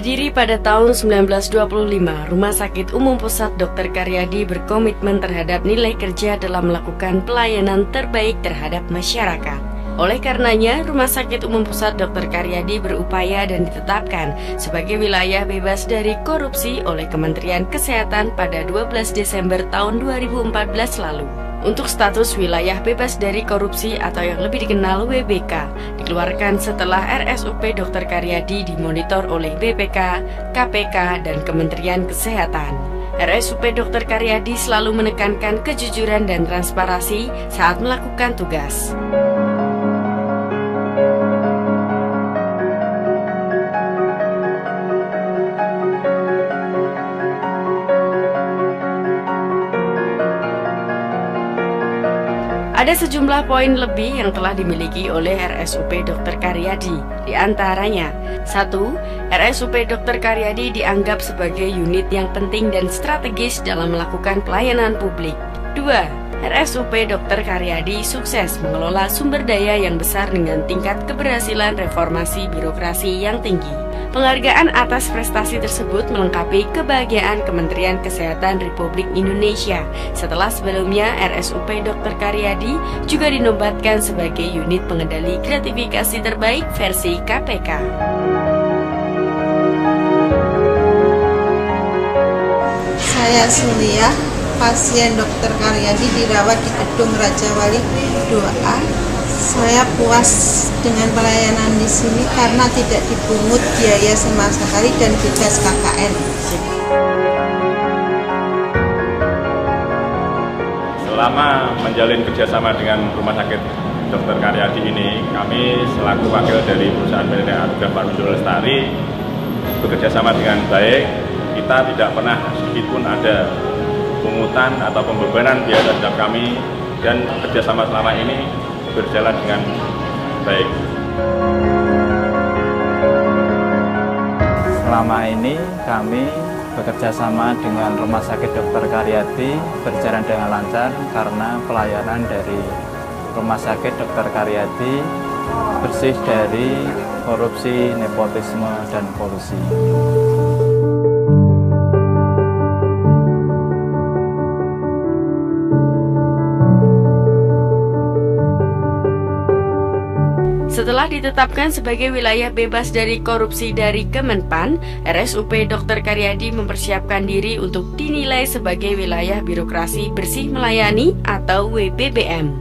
Berdiri pada tahun 1925, Rumah Sakit Umum Pusat Dr. Karyadi berkomitmen terhadap nilai kerja dalam melakukan pelayanan terbaik terhadap masyarakat. Oleh karenanya, Rumah Sakit Umum Pusat Dr. Karyadi berupaya dan ditetapkan sebagai wilayah bebas dari korupsi oleh Kementerian Kesehatan pada 12 Desember tahun 2014 lalu. Untuk status wilayah bebas dari korupsi atau yang lebih dikenal WBK dikeluarkan setelah RSUP Dr. Karyadi dimonitor oleh BPK, KPK, dan Kementerian Kesehatan. RSUP Dr. Karyadi selalu menekankan kejujuran dan transparansi saat melakukan tugas. Ada sejumlah poin lebih yang telah dimiliki oleh RSUP Dr. Karyadi. Di antaranya, 1. RSUP Dr. Karyadi dianggap sebagai unit yang penting dan strategis dalam melakukan pelayanan publik. 2. RSUP Dr. Karyadi sukses mengelola sumber daya yang besar dengan tingkat keberhasilan reformasi birokrasi yang tinggi. Penghargaan atas prestasi tersebut melengkapi kebahagiaan Kementerian Kesehatan Republik Indonesia setelah sebelumnya RSUP Dr. Karyadi juga dinobatkan sebagai unit pengendali gratifikasi terbaik versi KPK. Saya Sulia, pasien Dr. Karyadi dirawat di Gedung Raja Wali 2A. Saya puas dengan pelayanan di sini karena tidak dipungut biaya sama sekali dan bebas KKN. Selama menjalin kerjasama dengan Rumah Sakit Dr. Karyadi ini, kami selaku wakil dari perusahaan PT Anugrah Parmindo Lestari bekerja sama dengan baik. Kita tidak pernah sedikitpun ada pungutan atau pembebanan biaya terhadap kami, dan kerjasama selama ini berjalan dengan baik. Selama ini kami bekerja sama dengan Rumah Sakit Dr. Karyadi berjalan dengan lancar karena pelayanan dari Rumah Sakit Dr. Karyadi bersih dari korupsi, nepotisme, dan kolusi. Setelah ditetapkan sebagai wilayah bebas dari korupsi dari Kemenpan, RSUP Dr. Karyadi mempersiapkan diri untuk dinilai sebagai wilayah birokrasi bersih melayani atau WBBM.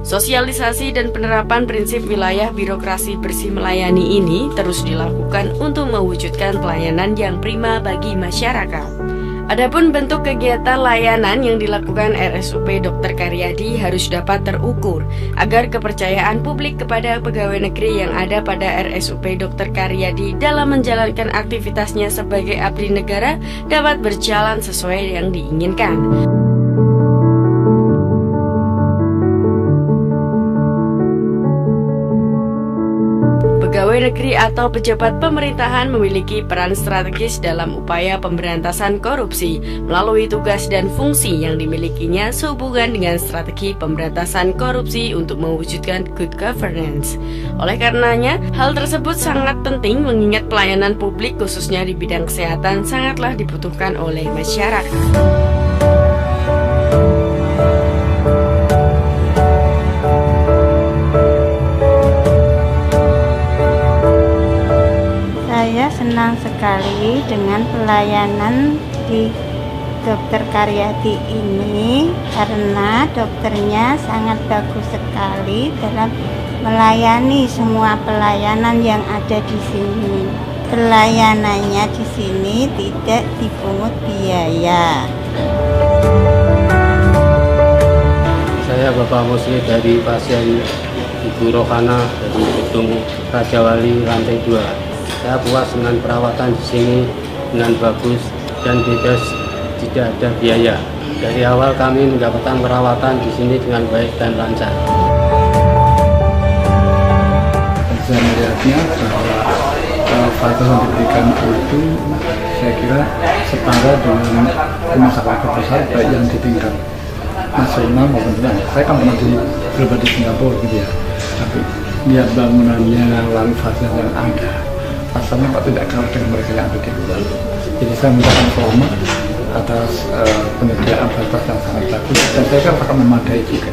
Sosialisasi dan penerapan prinsip wilayah birokrasi bersih melayani ini terus dilakukan untuk mewujudkan pelayanan yang prima bagi masyarakat. Adapun bentuk kegiatan layanan yang dilakukan RSUP Dr. Karyadi harus dapat terukur agar kepercayaan publik kepada pegawai negeri yang ada pada RSUP Dr. Karyadi dalam menjalankan aktivitasnya sebagai abdi negara dapat berjalan sesuai yang diinginkan. Pegawai negeri atau pejabat pemerintahan memiliki peran strategis dalam upaya pemberantasan korupsi melalui tugas dan fungsi yang dimilikinya sehubungan dengan strategi pemberantasan korupsi untuk mewujudkan good governance. Oleh karenanya, hal tersebut sangat penting mengingat pelayanan publik khususnya di bidang kesehatan sangatlah dibutuhkan oleh masyarakat. Saya senang sekali dengan pelayanan di Dr. Karyadi ini karena dokternya sangat bagus sekali dalam melayani semua pelayanan yang ada di sini. Pelayanannya di sini tidak dipungut biaya. Saya Bapak Musli dari pasien Ibu Rohana dari Gedung Raja Wali lantai 2. Saya puas dengan perawatan di sini dengan bagus dan bebas, tidak ada biaya. Dari awal kami mendapatkan perawatan di sini dengan baik dan lancar. Saya melihatnya bahwa fasilitas yang diberikan itu saya kira setara dengan rumah sakit besar baik yang di tingkat nasional maupun internasional. Saya kan pernah berobat di Singapura gitu ya, tapi lihat bangunannya lalu fasilitas yang ada pasalnya kok tidak kalah dengan mereka yang ada di luar. Jadi saya mintakan volume atas penyediaan fasilitas yang sangat bagus dan saya kira akan memadai juga.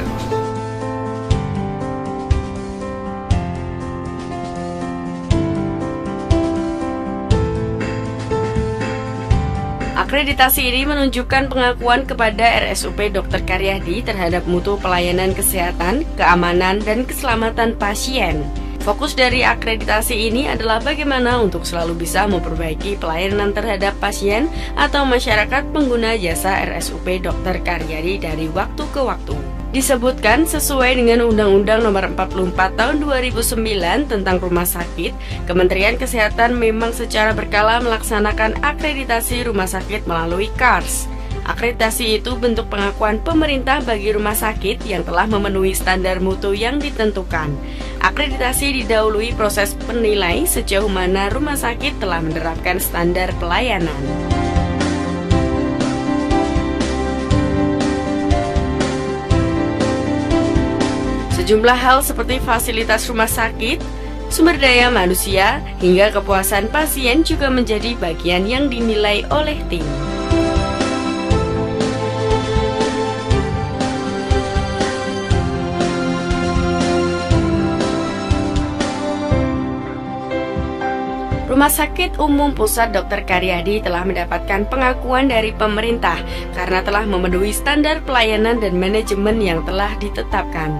Akreditasi ini menunjukkan pengakuan kepada RSUP Dr. Karyadi terhadap mutu pelayanan kesehatan, keamanan, dan keselamatan pasien. Fokus dari akreditasi ini adalah bagaimana untuk selalu bisa memperbaiki pelayanan terhadap pasien atau masyarakat pengguna jasa RSUP Dr. Karyadi dari waktu ke waktu. Disebutkan sesuai dengan Undang-Undang Nomor 44 Tahun 2009 tentang Rumah Sakit, Kementerian Kesehatan memang secara berkala melaksanakan akreditasi rumah sakit melalui KARS. Akreditasi itu bentuk pengakuan pemerintah bagi rumah sakit yang telah memenuhi standar mutu yang ditentukan. Akreditasi didahului proses penilai sejauh mana rumah sakit telah menerapkan standar pelayanan. Sejumlah hal seperti fasilitas rumah sakit, sumber daya manusia, hingga kepuasan pasien juga menjadi bagian yang dinilai oleh tim. Rumah Sakit Umum Pusat Dr. Karyadi telah mendapatkan pengakuan dari pemerintah karena telah memenuhi standar pelayanan dan manajemen yang telah ditetapkan.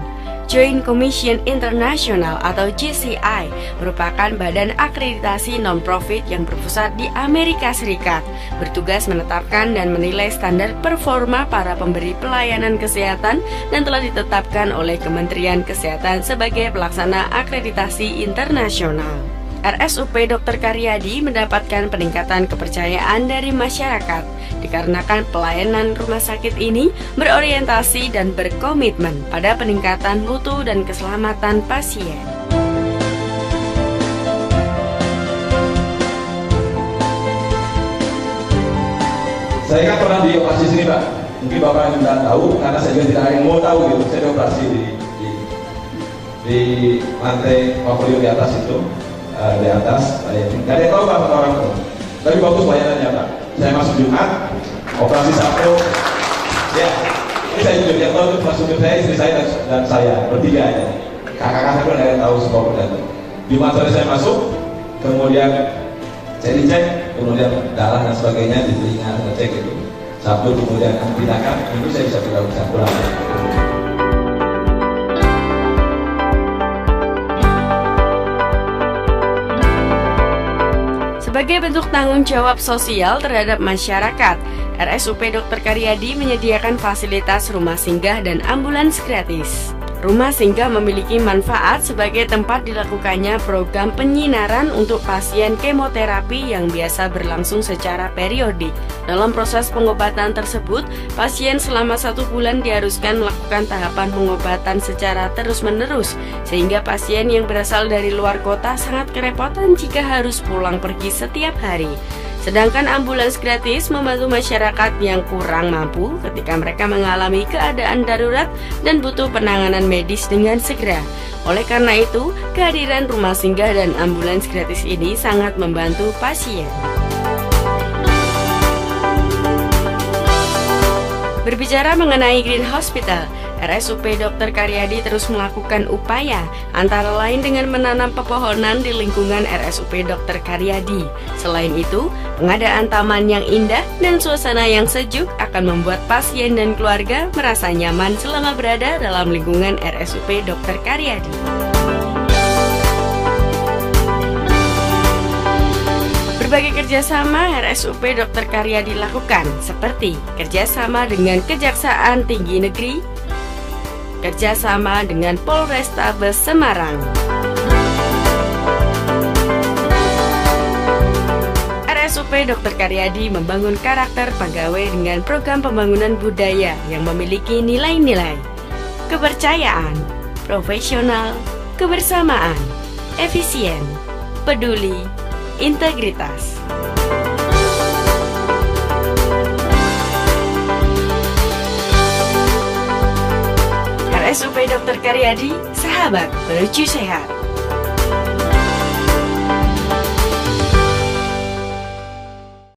Joint Commission International atau JCI merupakan badan akreditasi non-profit yang berpusat di Amerika Serikat, bertugas menetapkan dan menilai standar performa para pemberi pelayanan kesehatan dan telah ditetapkan oleh Kementerian Kesehatan sebagai pelaksana akreditasi internasional. RSUP Dr. Karyadi mendapatkan peningkatan kepercayaan dari masyarakat dikarenakan pelayanan rumah sakit ini berorientasi dan berkomitmen pada peningkatan mutu dan keselamatan pasien. Saya kan pernah dioperasi sini, Pak. Mungkin Bapak yang tidak tahu, karena saya juga tidak ada yang mau tahu gitu. Saya dioperasi di lantai Papolio di atas itu. Di atas, nggak ada yang tahu Pak, orang itu. Tapi bagus pelayanannya Pak. Saya masuk Jumat, operasi Sabtu. Ya, ini saya jujur, yang tahu itu masuk saya, istri saya dan saya bertiga aja. Kakak-kakak saya pun ada yang tahu semua itu. Jumat sore saya masuk, kemudian saya dicek, kemudian darah dan sebagainya di telinga ngecek itu. Sabtu kemudian tindakan, itu saya bisa pulang. Sebagai bentuk tanggung jawab sosial terhadap masyarakat, RSUP Dr. Karyadi menyediakan fasilitas rumah singgah dan ambulans gratis. Rumah singgah memiliki manfaat sebagai tempat dilakukannya program penyinaran untuk pasien kemoterapi yang biasa berlangsung secara periodik. Dalam proses pengobatan tersebut, pasien selama 1 bulan diharuskan melakukan tahapan pengobatan secara terus-menerus, sehingga pasien yang berasal dari luar kota sangat kerepotan jika harus pulang pergi setiap hari. Sedangkan ambulans gratis membantu masyarakat yang kurang mampu ketika mereka mengalami keadaan darurat dan butuh penanganan medis dengan segera. Oleh karena itu, kehadiran rumah singgah dan ambulans gratis ini sangat membantu pasien. Berbicara mengenai Green Hospital, RSUP Dr. Karyadi terus melakukan upaya, antara lain dengan menanam pepohonan di lingkungan RSUP Dr. Karyadi. Selain itu, pengadaan taman yang indah dan suasana yang sejuk akan membuat pasien dan keluarga merasa nyaman selama berada dalam lingkungan RSUP Dr. Karyadi. Berbagai kerjasama RSUP Dr. Karyadi lakukan, seperti kerjasama dengan Kejaksaan Tinggi Negeri, kerjasama dengan Polrestabes Semarang. RSUP Dr. Karyadi membangun karakter pegawai dengan program pembangunan budaya yang memiliki nilai-nilai kepercayaan, profesional, kebersamaan, efisien, peduli, integritas. RSUP Dr. Karyadi, sahabat menuju sehat.